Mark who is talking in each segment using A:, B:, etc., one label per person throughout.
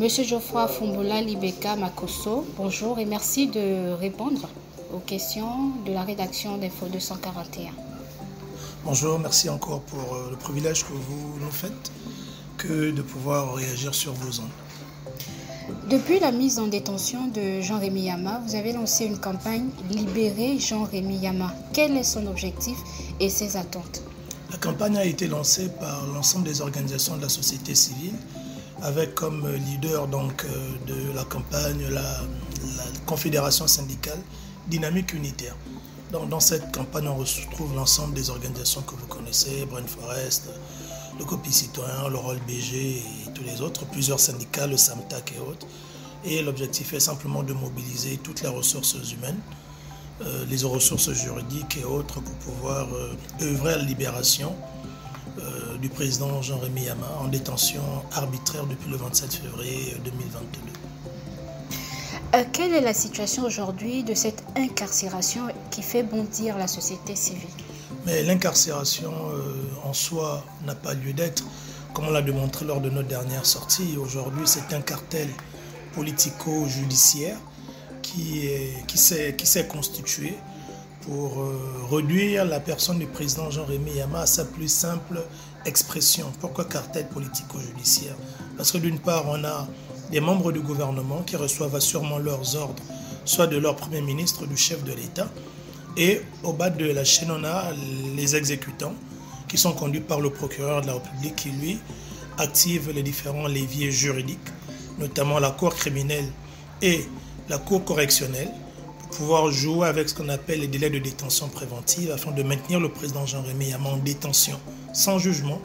A: Monsieur Geoffroy Fumbola Libeka Makosso, bonjour et merci de répondre aux questions de la rédaction d'Info 241.
B: Bonjour, merci encore pour le privilège que vous nous faites que de pouvoir réagir sur vos ondes.
A: Depuis la mise en détention de Jean-Rémy Yama, vous avez lancé une campagne « Libérer Jean-Rémy Yama ». Quel est son objectif et ses attentes?
B: La campagne a été lancée par l'ensemble des organisations de la société civile avec comme leader donc, de la campagne la Confédération syndicale Dynamique Unitaire. Donc, dans cette campagne, on retrouve l'ensemble des organisations que vous connaissez, Brain Forest, le COPI Citoyen, le Rôle BG et tous les autres, plusieurs syndicats, le SAMTAC et autres. Et l'objectif est simplement de mobiliser toutes les ressources humaines, les ressources juridiques et autres pour pouvoir œuvrer à la libération du président Jean-Rémy Yama en détention arbitraire depuis le 27 février 2022.
A: Quelle est la situation aujourd'hui de cette incarcération qui fait bondir la société civile?
B: Mais l'incarcération en soi n'a pas lieu d'être. Comme on l'a démontré lors de notre dernière sortie, aujourd'hui c'est un cartel politico-judiciaire qui s'est constitué pour réduire la personne du président Jean-Rémy Yama à sa plus simple expression. Pourquoi cartel politico-judiciaire? Parce que d'une part, on a des membres du gouvernement qui reçoivent assurément leurs ordres, soit de leur premier ministre ou du chef de l'État. Et au bas de la chaîne, on a les exécutants qui sont conduits par le procureur de la République qui, lui, active les différents leviers juridiques, notamment la cour criminelle et la cour correctionnelle, pour pouvoir jouer avec ce qu'on appelle les délais de détention préventive afin de maintenir le président Jean-Rémy Yama en détention sans jugement,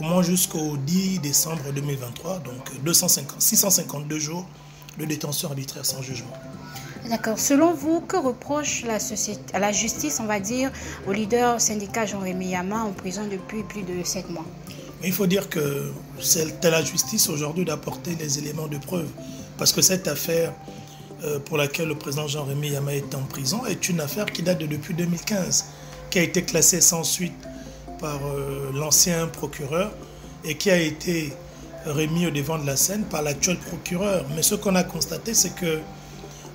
B: au moins jusqu'au 10 décembre 2023, donc 652 jours de détention arbitraire sans jugement.
A: D'accord. Selon vous, que reproche la justice, on va dire, au leader syndical Jean-Rémy Yama en prison depuis plus de 7 mois?
B: Mais il faut dire que c'est à la justice aujourd'hui d'apporter les éléments de preuve. Parce que cette affaire pour laquelle le président Jean-Rémy Yama est en prison est une affaire qui date de depuis 2015, qui a été classée sans suite par l'ancien procureur et qui a été remis au devant de la scène par l'actuel procureur. Mais ce qu'on a constaté, c'est que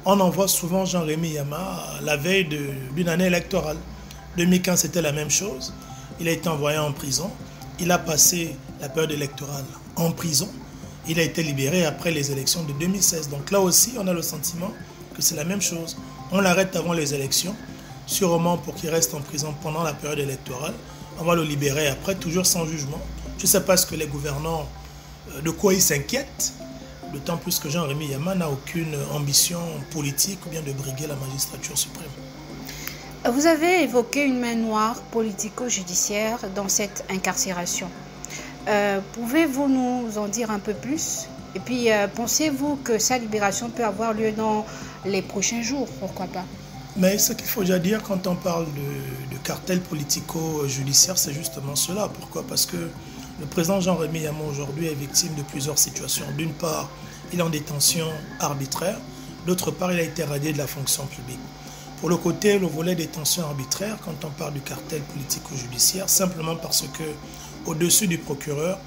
B: on envoie souvent Jean-Rémy Yama la veille d'une année électorale. 2015, c'était la même chose. Il a été envoyé en prison. Il a passé la période électorale en prison. Il a été libéré après les élections de 2016. Donc là aussi, on a le sentiment que c'est la même chose. On l'arrête avant les élections, sûrement pour qu'il reste en prison pendant la période électorale. On va le libérer après, toujours sans jugement. Je ne sais pas ce que les gouvernants, de quoi ils s'inquiètent. D'autant plus que Jean-Rémy Yama n'a aucune ambition politique ou bien de briguer la magistrature suprême.
A: Vous avez évoqué une main noire politico-judiciaire dans cette incarcération. Pouvez-vous nous en dire un peu plus? Et puis, pensez-vous que sa libération peut avoir lieu dans les prochains jours? Pourquoi pas?
B: Mais ce qu'il faut déjà dire quand on parle de cartel politico-judiciaire, c'est justement cela. Pourquoi? Parce que le président Jean-Rémy Yama aujourd'hui est victime de plusieurs situations. D'une part, il est en détention arbitraire. D'autre part, il a été radié de la fonction publique. Pour le côté, le volet détention arbitraire, quand on parle du cartel politico-judiciaire, simplement parce que au-dessus du procureur,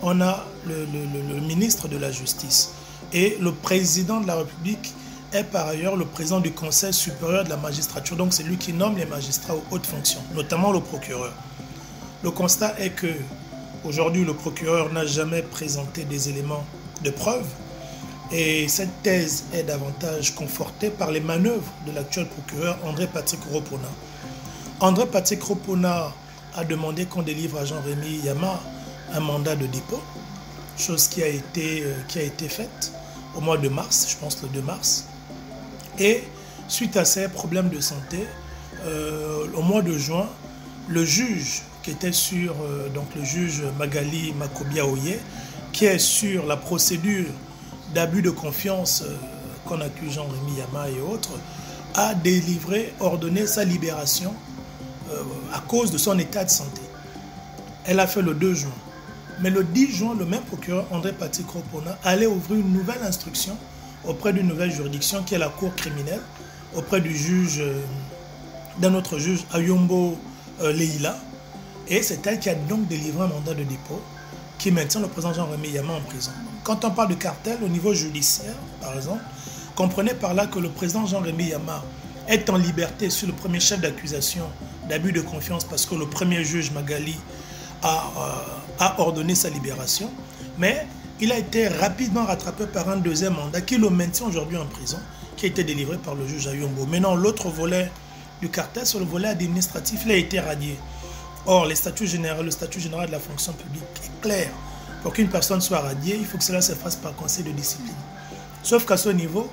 B: on a le ministre de la Justice. Et le président de la République est par ailleurs le président du Conseil supérieur de la magistrature. Donc c'est lui qui nomme les magistrats aux hautes fonctions, notamment le procureur. Le constat est que aujourd'hui, le procureur n'a jamais présenté des éléments de preuve et cette thèse est davantage confortée par les manœuvres de l'actuel procureur André-Patrick Ropona. André-Patrick Ropona a demandé qu'on délivre à Jean-Rémy Yama un mandat de dépôt, chose qui a été faite au mois de mars, je pense le 2 mars. Et suite à ces problèmes de santé, au mois de juin, le juge qui était sur, donc le juge Magali Makobia-Oye, qui est sur la procédure d'abus de confiance qu'on accuse Jean-Rémy Yama et autres, a ordonné sa libération à cause de son état de santé. Elle a fait le 2 juin. Mais le 10 juin, le même procureur André-Patrick Ropona allait ouvrir une nouvelle instruction auprès d'une nouvelle juridiction qui est la cour criminelle, auprès du juge, d'un autre juge, Ayombo Leila. Et c'est elle qui a donc délivré un mandat de dépôt qui maintient le président Jean-Rémy Yama en prison. quand on parle de cartel au niveau judiciaire, par exemple, comprenez par là que le président Jean-Rémy Yama est en liberté sur le premier chef d'accusation d'abus de confiance parce que le premier juge Magali a ordonné sa libération, mais il a été rapidement rattrapé par un deuxième mandat qui le maintient aujourd'hui en prison, qui a été délivré par le juge Ayombo. Maintenant, l'autre volet du cartel, sur le volet administratif, il a été radié. Or, le statut général de la fonction publique est clair. Pour qu'une personne soit radiée, il faut que cela se fasse par conseil de discipline. Sauf qu'à ce niveau,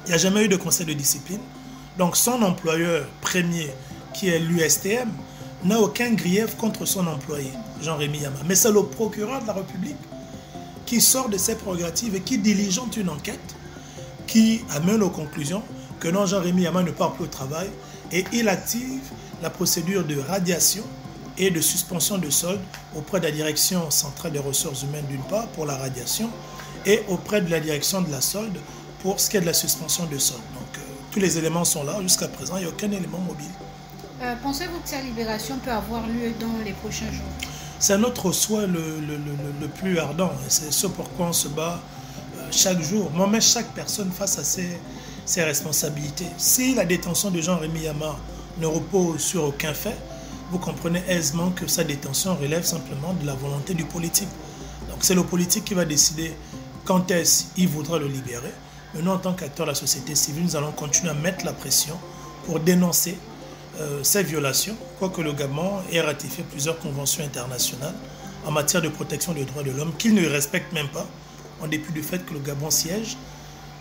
B: il n'y a jamais eu de conseil de discipline. Donc son employeur premier, qui est l'USTM, n'a aucun grief contre son employé, Jean-Rémy Yama. Mais c'est le procureur de la République qui sort de ses prérogatives et qui diligente une enquête qui amène aux conclusions que non, Jean-Rémy Yama ne part plus au travail et il active la procédure de radiation et de suspension de solde auprès de la direction centrale des ressources humaines d'une part pour la radiation et auprès de la direction de la solde pour ce qui est de la suspension de solde. Donc tous les éléments sont là. Jusqu'à présent, il n'y a aucun élément mobile.
A: Pensez-vous que sa libération peut avoir lieu dans les prochains jours?
B: C'est notre souhait le plus ardent. C'est ce pourquoi on se bat chaque jour. On met chaque personne face à ses responsabilités. Si la détention de Jean-Rémy Yama ne repose sur aucun fait, vous comprenez aisément que sa détention relève simplement de la volonté du politique. Donc c'est le politique qui va décider quand est-ce qu'il voudra le libérer. Mais nous, en tant qu'acteurs de la société civile, nous allons continuer à mettre la pression pour dénoncer ces violations, quoique le Gabon ait ratifié plusieurs conventions internationales en matière de protection des droits de l'homme qu'il ne respecte même pas, en dépit du fait que le Gabon siège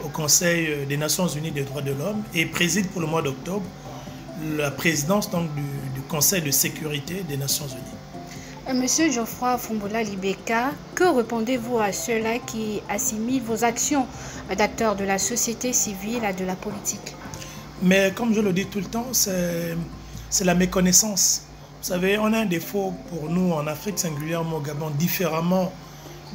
B: au Conseil des Nations Unies des droits de l'homme et préside pour le mois d'octobre la présidence donc, du Conseil de sécurité des Nations Unies.
A: Monsieur Geoffroy Fumbola Libeka, que répondez-vous à ceux-là qui assimilent vos actions d'acteurs de la société civile à de la politique?
B: Mais comme je le dis tout le temps, c'est la méconnaissance. Vous savez, on a un défaut pour nous en Afrique, singulièrement au Gabon, différemment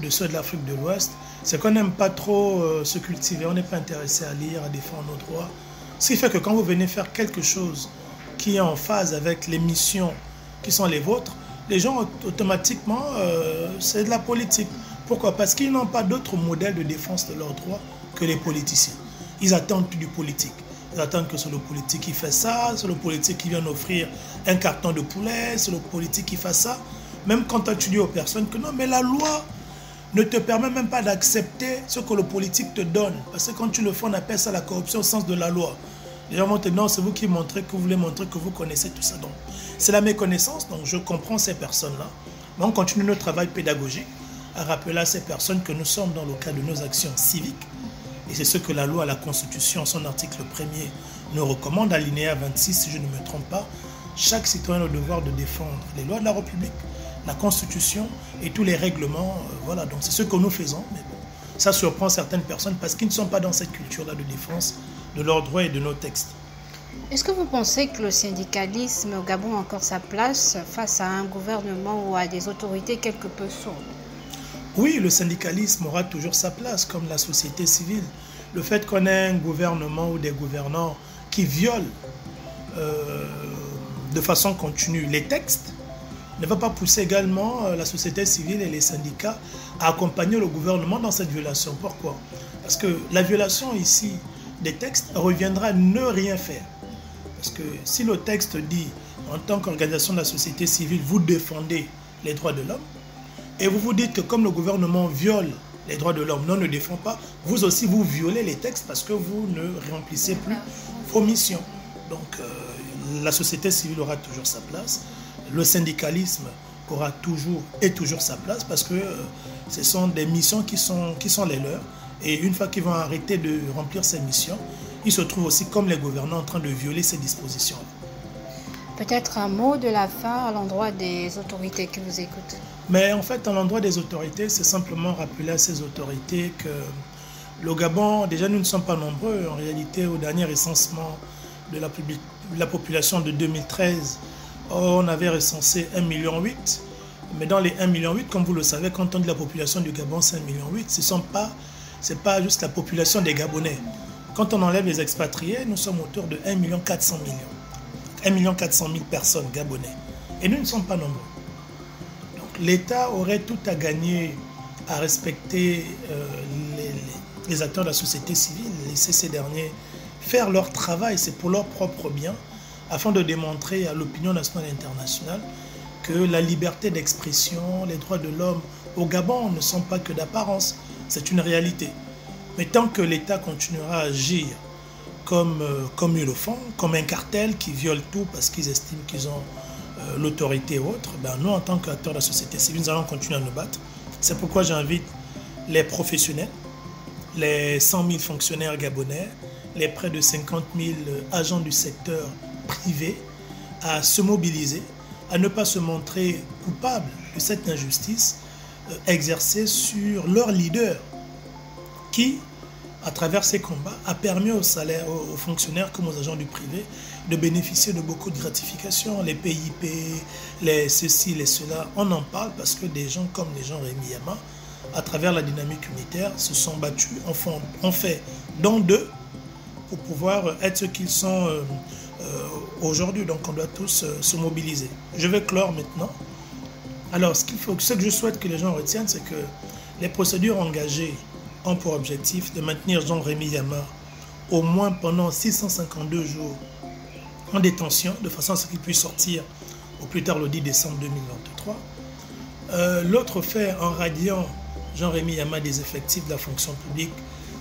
B: de ceux de l'Afrique de l'Ouest, c'est qu'on n'aime pas trop se cultiver, on n'est pas intéressé à lire, à défendre nos droits. Ce qui fait que quand vous venez faire quelque chose qui est en phase avec les missions qui sont les vôtres, les gens automatiquement, c'est de la politique. Pourquoi? Parce qu'ils n'ont pas d'autre modèle de défense de leurs droits que les politiciens. Ils attendent du politique. Ils attendent que c'est le politique qui fait ça, c'est le politique qui vient offrir un carton de poulet, c'est le politique qui fait ça. Même quand tu dis aux personnes que non, mais la loi ne te permet même pas d'accepter ce que le politique te donne. Parce que quand tu le fais, on appelle ça la corruption au sens de la loi. Les gens vont te dire, non, c'est vous qui montrez, que vous voulez montrer que vous connaissez tout ça. Donc, c'est la méconnaissance, donc je comprends ces personnes-là. Mais on continue notre travail pédagogique à rappeler à ces personnes que nous sommes dans le cadre de nos actions civiques. Et c'est ce que la loi, la Constitution, son article 1er, nous recommande, alinéa 26, si je ne me trompe pas. Chaque citoyen a le devoir de défendre les lois de la République, la Constitution et tous les règlements. Voilà, donc c'est ce que nous faisons. Mais bon, ça surprend certaines personnes parce qu'ils ne sont pas dans cette culture-là de défense de leurs droits et de nos textes.
A: Est-ce que vous pensez que le syndicalisme au Gabon a encore sa place face à un gouvernement ou à des autorités quelque peu sourdes?
B: Oui, le syndicalisme aura toujours sa place, comme la société civile. Le fait qu'on ait un gouvernement ou des gouvernants qui violent de façon continue les textes ne va pas pousser également la société civile et les syndicats à accompagner le gouvernement dans cette violation. Pourquoi? Parce que la violation ici des textes reviendra à ne rien faire. Parce que si le texte dit, en tant qu'organisation de la société civile, vous défendez les droits de l'homme, et vous vous dites que comme le gouvernement viole les droits de l'homme, non, ne défend pas, vous aussi vous violez les textes parce que vous ne remplissez plus vos missions. Donc la société civile aura toujours sa place, le syndicalisme aura toujours et toujours sa place parce que ce sont des missions qui sont les leurs. Et une fois qu'ils vont arrêter de remplir ces missions, ils se trouvent aussi comme les gouvernants en train de violer ces dispositions.
A: Peut-être un mot de la fin à l'endroit des autorités qui vous écoutent.
B: Mais en fait, à l'endroit des autorités, c'est simplement rappeler à ces autorités que le Gabon, déjà nous ne sommes pas nombreux. En réalité, au dernier recensement de la population de 2013, on avait recensé 1,8 million. Mais dans les 1,8 million, comme vous le savez, quand on dit la population du Gabon, c'est 1,8 million, ce n'est pas juste la population des Gabonais. Quand on enlève les expatriés, nous sommes autour de 1,4 million. 1,4 million de personnes gabonais. Et nous ne sommes pas nombreux. Donc l'État aurait tout à gagner à respecter les acteurs de la société civile, laisser ces derniers faire leur travail, c'est pour leur propre bien, afin de démontrer à l'opinion nationale et internationale que la liberté d'expression, les droits de l'homme au Gabon ne sont pas que d'apparence, c'est une réalité. Mais tant que l'État continuera à agir comme ils le font, comme un cartel qui viole tout parce qu'ils estiment qu'ils ont l'autorité ou autre, ben nous, en tant qu'acteurs de la société civile, nous allons continuer à nous battre. C'est pourquoi j'invite les professionnels, les 100 000 fonctionnaires gabonais, les près de 50 000 agents du secteur privé à se mobiliser, à ne pas se montrer coupables de cette injustice exercée sur leur leader qui, à travers ces combats, a permis aux fonctionnaires comme aux agents du privé de bénéficier de beaucoup de gratifications, les PIP, les ceci, les cela. On en parle parce que des gens comme les gens Rémi Yama, à travers la dynamique unitaire, se sont battus, ont fait don d'eux pour pouvoir être ce qu'ils sont aujourd'hui. Donc on doit tous se mobiliser. Je vais clore maintenant. Alors ce que je souhaite que les gens retiennent, c'est que les procédures engagées ont pour objectif de maintenir Jean Rémi Yama au moins pendant 652 jours en détention, de façon à ce qu'il puisse sortir au plus tard le 10 décembre 2023. L'autre fait, en radiant Jean Rémi Yama des effectifs de la fonction publique,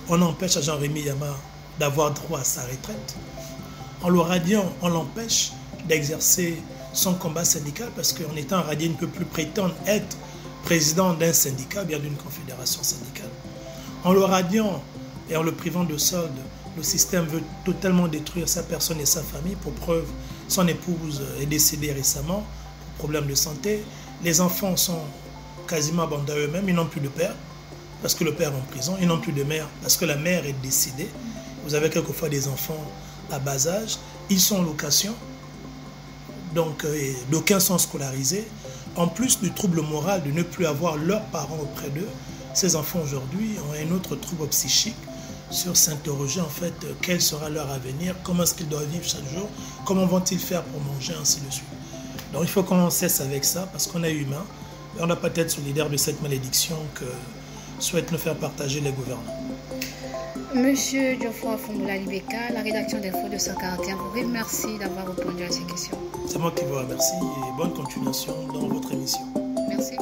B: on empêche à Jean Rémi Yama d'avoir droit à sa retraite. En le radiant, on l'empêche d'exercer son combat syndical parce qu'en étant radié, il ne peut plus prétendre être président d'un syndicat, bien d'une confédération syndicale. En le radiant et en le privant de solde, le système veut totalement détruire sa personne et sa famille. Pour preuve, son épouse est décédée récemment pour problème de santé. Les enfants sont quasiment abandonnés à eux-mêmes. Ils n'ont plus de père parce que le père est en prison. Ils n'ont plus de mère parce que la mère est décédée. Vous avez quelquefois des enfants à bas âge. Ils sont en location. Donc, d'aucuns sont scolarisés. En plus du trouble moral de ne plus avoir leurs parents auprès d'eux, ces enfants aujourd'hui ont un autre trouble psychique sur s'interroger en fait quel sera leur avenir, comment est-ce qu'ils doivent vivre chaque jour, comment vont-ils faire pour manger, ainsi de suite. Donc il faut qu'on cesse avec ça parce qu'on est humain et on n'a pas être solidaire de cette malédiction que souhaitent nous faire partager les gouvernants.
A: Monsieur Geoffroy Fumboula Libeka, la rédaction d'Info 241 vous remercie d'avoir répondu à ces questions.
B: C'est moi qui vous remercie et bonne continuation dans votre émission.
A: Merci.